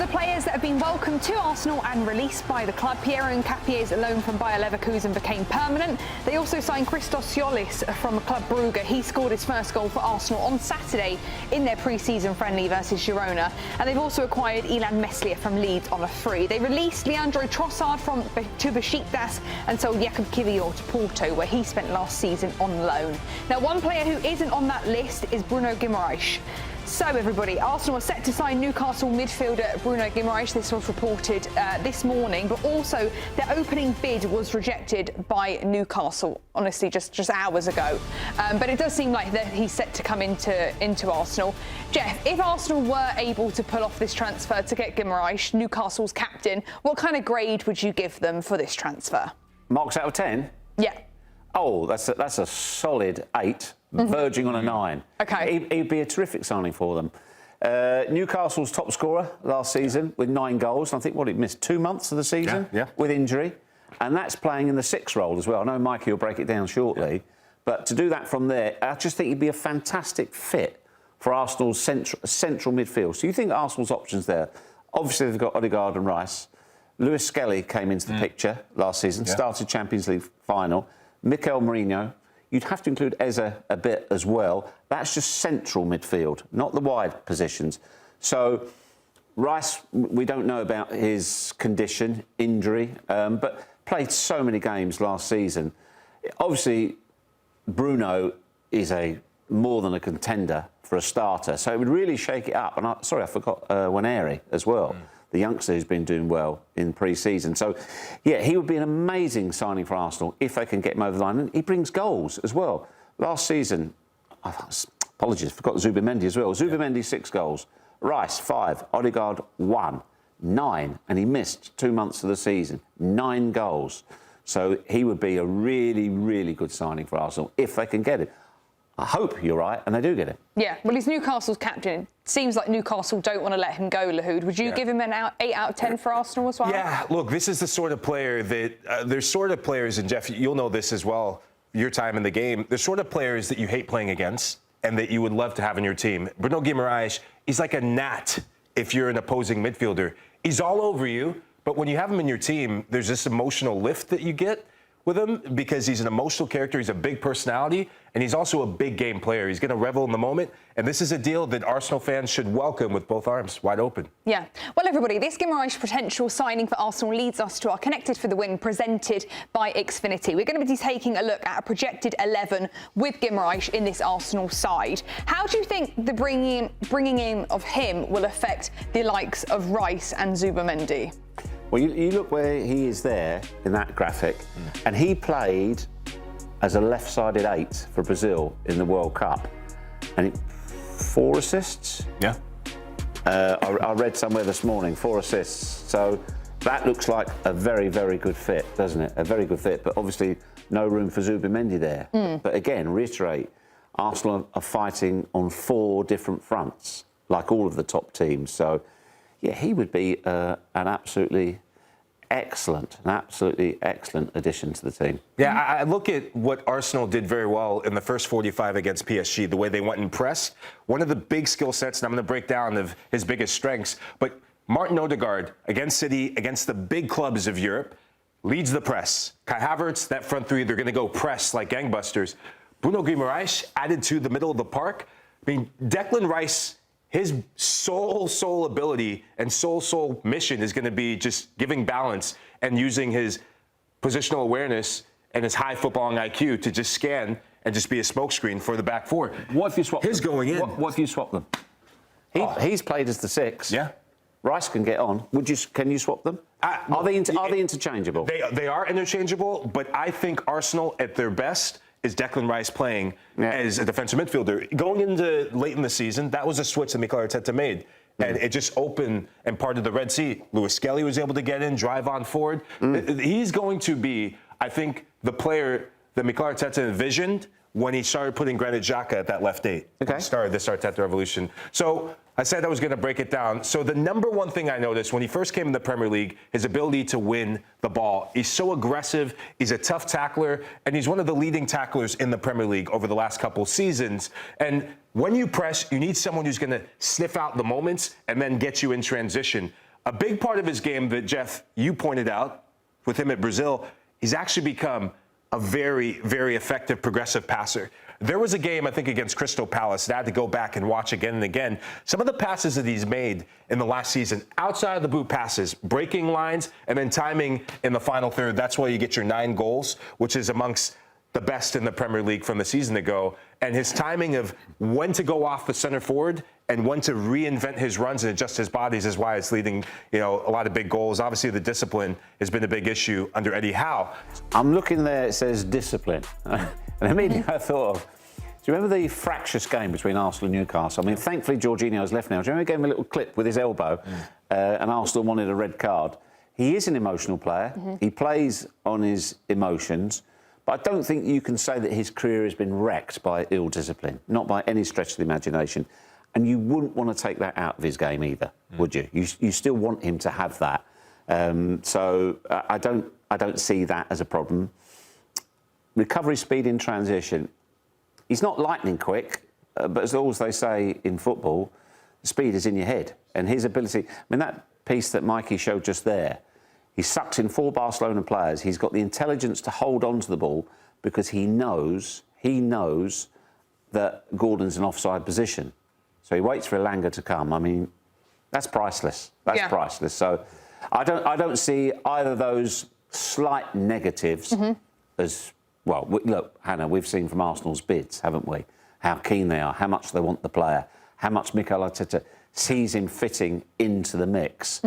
the players that have been welcomed to Arsenal and released by the club. Piero Nkapie's loan from Bayer Leverkusen became permanent. They also signed Christos Iolis from Club Brugge. He scored his first goal for Arsenal on Saturday in their pre-season friendly versus Girona. And they've also acquired Ilan Meslier from Leeds on a free. They released Leandro Trossard to Besiktas and sold Jakub Kiwior to Porto, where he spent last season on loan. Now, one player who isn't on that list is Bruno Guimarães. So, everybody, Arsenal are set to sign Newcastle midfielder Bruno Guimarães. This was reported this morning, but also their opening bid was rejected by Newcastle, honestly, just hours ago. But it does seem like that he's set to come into Arsenal. Geoff, if Arsenal were able to pull off this transfer to get Guimarães, Newcastle's captain, what kind of grade would you give them for this transfer? Marks out of 10? Yeah. Oh, that's a solid 8. Verging on a 9. Okay. He'd be a terrific signing for them. Newcastle's top scorer last season with 9 goals. I think, he missed 2 months of the season with injury. And that's playing in the 6 role as well. I know Mikel will break it down shortly. But to do that from there, I just think he'd be a fantastic fit for Arsenal's central midfield. So you think Arsenal's options there? Obviously, they've got Ødegaard and Rice. Lewis Skelly came into the picture last season, started Champions League final. Mikel Merino. You'd have to include Eze a bit as well. That's just central midfield, not the wide positions. So Rice, we don't know about his condition, injury, but played so many games last season. Obviously, Bruno is more than a contender for a starter, so it would really shake it up. And I forgot Waneri as well. The youngster who's been doing well in pre-season. So, yeah, he would be an amazing signing for Arsenal if they can get him over the line. And he brings goals as well. Last season, apologies, forgot Zubimendi as well. Zubimendi, 6 goals. Rice, 5. Ødegaard, 1. 9. And he missed 2 months of the season. 9 goals. So he would be a really, really good signing for Arsenal if they can get him. I hope you're right, and they do get it. Yeah, well, he's Newcastle's captain. Seems like Newcastle don't want to let him go, Lahoud. Would you give him an 8 out of 10 for Arsenal as well? Yeah, look, this is the sort of player that... there's sort of players, and Geoff, you'll know this as well, your time in the game. There's sort of players that you hate playing against and that you would love to have in your team. Bruno Guimarães, he's like a gnat if you're an opposing midfielder. He's all over you, but when you have him in your team, there's this emotional lift that you get with him because he's an emotional character, he's a big personality, and he's also a big game player. He's going to revel in the moment, and this is a deal that Arsenal fans should welcome with both arms wide open. Yeah. Well, everybody, this Guimarães potential signing for Arsenal leads us to our Connected for the Win presented by Xfinity. We're going to be taking a look at a projected 11 with Guimarães in this Arsenal side. How do you think the bringing in of him will affect the likes of Rice and Zubimendi? Well, you look where he is there in that graphic, and he played as a left-sided 8 for Brazil in the World Cup, and 4 assists. Yeah. I read somewhere this morning 4 assists. So that looks like a very, very good fit, doesn't it? A very good fit, but obviously no room for Zubimendi there. But again, reiterate, Arsenal are fighting on 4 different fronts, like all of the top teams. So, yeah, he would be an absolutely excellent addition to the team. Yeah, I look at what Arsenal did very well in the first 45 against PSG, the way they went and pressed. One of the big skill sets, and I'm going to break down of his biggest strengths, but Martin Ødegaard against City, against the big clubs of Europe, leads the press. Kai Havertz, that front 3, they're going to go press like gangbusters. Bruno Guimarães added to the middle of the park. I mean, Declan Rice, his sole ability and sole mission is going to be just giving balance and using his positional awareness and his high footballing IQ to just scan and just be a smokescreen for the back 4. What if you swap his them? Going in? What if you swap them? He's played as the 6. Yeah. Rice can get on. Can you swap them? Are they interchangeable? They are interchangeable, but I think Arsenal at their best is Declan Rice playing as a defensive midfielder. Going into late in the season, that was a switch that Mikel Arteta made. And it just opened and parted the Red Sea. Lewis Skelly was able to get in, drive on forward. He's going to be, I think, the player that Mikel Arteta envisioned when he started putting Granit Xhaka at that left 8. Okay. Started this Arteta revolution. So I said I was going to break it down. So the number one thing I noticed when he first came in the Premier League, his ability to win the ball. He's so aggressive, he's a tough tackler, and he's one of the leading tacklers in the Premier League over the last couple seasons. And when you press, you need someone who's going to sniff out the moments and then get you in transition. A big part of his game that, Geoff, you pointed out with him at Brazil, he's actually become a very, very effective progressive passer. There was a game, I think, against Crystal Palace that I had to go back and watch again and again. Some of the passes that he's made in the last season, outside of the boot passes, breaking lines, and then timing in the final third, that's why you get your 9 goals, which is amongst the best in the Premier League from the season ago. And his timing of when to go off the center forward and when to reinvent his runs and adjust his bodies is why it's leading, a lot of big goals. Obviously, the discipline has been a big issue under Eddie Howe. I'm looking there, it says discipline. And immediately I thought of, do you remember the fractious game between Arsenal and Newcastle? I mean, thankfully, Jorginho's left now. Do you remember he gave him a little clip with his elbow and Arsenal wanted a red card? He is an emotional player. He plays on his emotions. But I don't think you can say that his career has been wrecked by ill discipline, not by any stretch of the imagination. And you wouldn't want to take that out of his game either, would you? You still want him to have that. So I don't see that as a problem. Recovery speed in transition. He's not lightning quick, but as always they say in football, the speed is in your head. And his ability, I mean, that piece that Mikey showed just there, he sucks in 4 Barcelona players. He's got the intelligence to hold on to the ball because he knows that Gordon's in offside position. So he waits for Elanga to come. I mean, that's priceless. That's priceless. So I don't see either of those slight negatives as, well, look, Hannah, we've seen from Arsenal's bids, haven't we? How keen they are, how much they want the player, how much Mikel Arteta sees him fitting into the mix.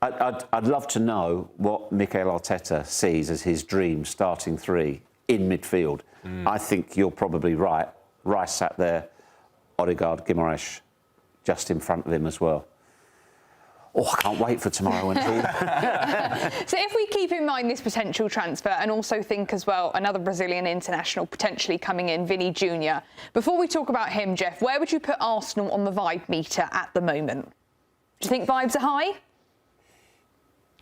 I'd love to know what Mikel Arteta sees as his dream starting 3 in midfield. I think you're probably right. Rice sat there, Ødegaard, Guimarães just in front of him as well. Oh, I can't wait for tomorrow. So if we keep in mind this potential transfer and also think as well another Brazilian international potentially coming in, Vini Jr. Before we talk about him, Geoff, where would you put Arsenal on the vibe meter at the moment? Do you think vibes are high?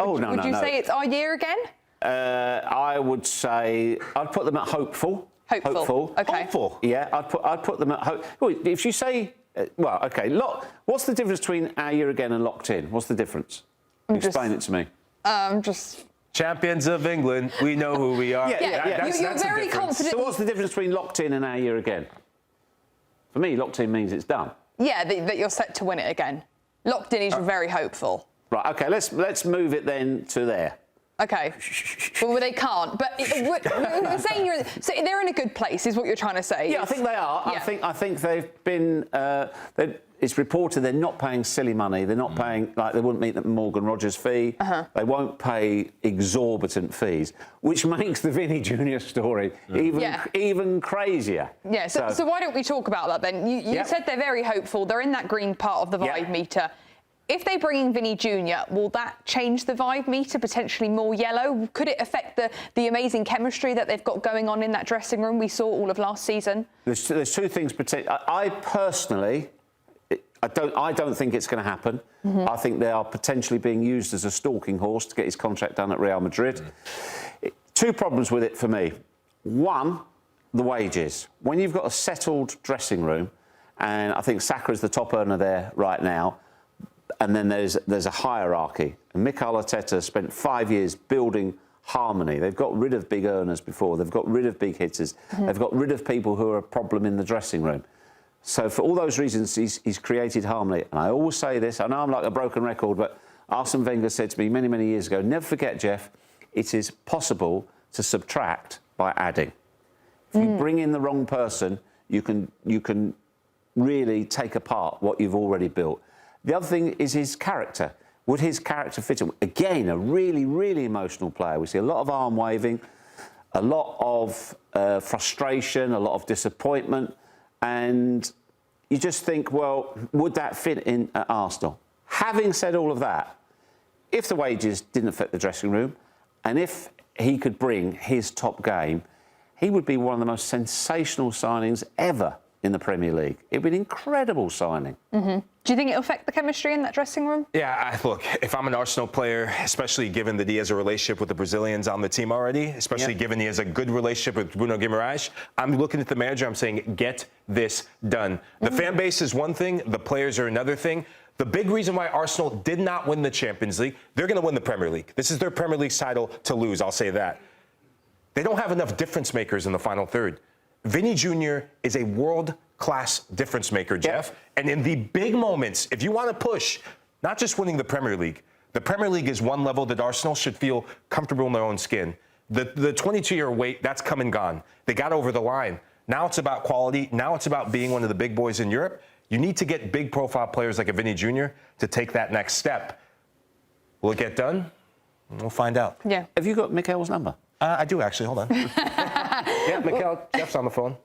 Would you say it's our year again? I would say I'd put them at hopeful. Hopeful. Okay. Hopeful. Yeah, I'd put them at hope. If you say, well, okay, what's the difference between our year again and locked in? What's the difference? Explain it to me. Just champions of England. We know who we are. You're very confident. So what's the difference between locked in and our year again? For me, locked in means it's done. Yeah, that you're set to win it again. Locked in is you're very hopeful. Right, OK, let's move it then to there. OK. Well, they can't. But we're saying so they're in a good place, is what you're trying to say. Yeah, I think they are. Yeah. I think they've been... it's reported they're not paying silly money. They're not paying... Like, they wouldn't meet the Morgan Rogers fee. They won't pay exorbitant fees, which makes the Vini Jr story even crazier. Yeah, so why don't we talk about that then? You said they're very hopeful. They're in that green part of the vibe meter. If they bring in Vini Jr, will that change the vibe meter, potentially more yellow? Could it affect the amazing chemistry that they've got going on in that dressing room we saw all of last season? There's 2 things. I personally, I don't think it's going to happen. I think they are potentially being used as a stalking horse to get his contract done at Real Madrid. 2 problems with it for me. One, the wages. When you've got a settled dressing room, and I think Saka is the top earner there right now, and then there's a hierarchy. And Mikel Arteta spent 5 years building harmony. They've got rid of big earners before. They've got rid of big hitters. They've got rid of people who are a problem in the dressing room. So for all those reasons, he's created harmony. And I always say this, I know I'm like a broken record, but Arsene Wenger said to me many, many years ago, never forget, Geoff, it is possible to subtract by adding. If you bring in the wrong person, you can really take apart what you've already built. The other thing is his character. Would his character fit him? Again, a really, really emotional player. We see a lot of arm waving, a lot of frustration, a lot of disappointment. And you just think, well, would that fit in at Arsenal? Having said all of that, if the wages didn't affect the dressing room, and if he could bring his top game, he would be one of the most sensational signings ever in the Premier League. It'd be an incredible signing. Do you think it'll affect the chemistry in that dressing room? Yeah, look, if I'm an Arsenal player, especially given that he has a relationship with the Brazilians on the team already, especially given he has a good relationship with Bruno Guimarães, I'm looking at the manager, I'm saying, get this done. The fan base is one thing, the players are another thing. The big reason why Arsenal did not win the Champions League, they're going to win the Premier League. This is their Premier League title to lose, I'll say that. They don't have enough difference makers in the final third. Vini Jr. is a world-class difference maker, Geoff. And in the big moments, if you want to push, not just winning the Premier League is one level that Arsenal should feel comfortable in their own skin. The 22-year wait, that's come and gone. They got over the line. Now it's about quality. Now it's about being one of the big boys in Europe. You need to get big-profile players like a Vini Jr. to take that next step. Will it get done? We'll find out. Yeah. Have you got Mikel's number? I do, actually. Hold on. Yeah, Mikel, Geoff's on the phone.